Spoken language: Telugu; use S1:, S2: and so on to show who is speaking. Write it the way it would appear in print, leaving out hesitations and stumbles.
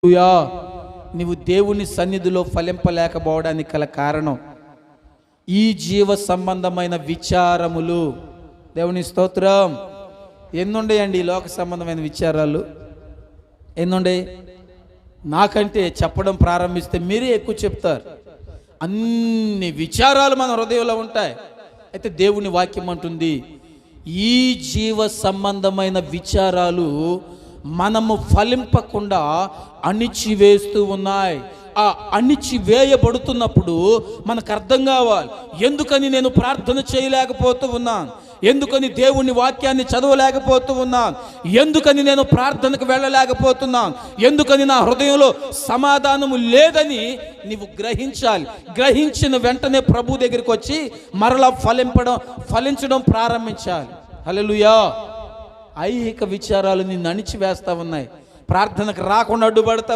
S1: హల్లెలూయా. నీవు దేవుని సన్నిధిలో ఫలింపలేకపోవడానికి గల కారణం ఈ జీవ సంబంధమైన విచారములు. దేవుని స్తోత్రం. ఎన్నుండేయండి ఈ లోక సంబంధమైన విచారాలు? ఎన్నుండే? నాకంటే చెప్పడం ప్రారంభిస్తే మీరే ఎక్కువ చెప్తారు. అన్ని విచారాలు మన హృదయంలో ఉంటాయి. అయితే దేవుని వాక్యం అంటుంది, ఈ జీవ సంబంధమైన విచారాలు మనము ఫలింపకుండా అణిచివేస్తూ ఉన్నాయి. ఆ అణిచివేయబడుతున్నప్పుడు మనకు అర్థం కావాలి, ఎందుకని నేను ప్రార్థన చేయలేకపోతూ ఉన్నాను, ఎందుకని దేవుని వాక్యాన్ని చదవలేకపోతూ ఉన్నాను, ఎందుకని నేను ప్రార్థనకు వెళ్ళలేకపోతున్నాను, ఎందుకని నా హృదయంలో సమాధానము లేదని నీవు గ్రహించాలి. గ్రహించిన వెంటనే ప్రభు దగ్గరికి వచ్చి మరలా ఫలించడం ప్రారంభించాలి. హల్లెలూయా. ఐహిక విచారాలు నిన్ను అణిచివేస్తా ఉన్నాయి. ప్రార్థనకు రాకుండా అడ్డుపడతా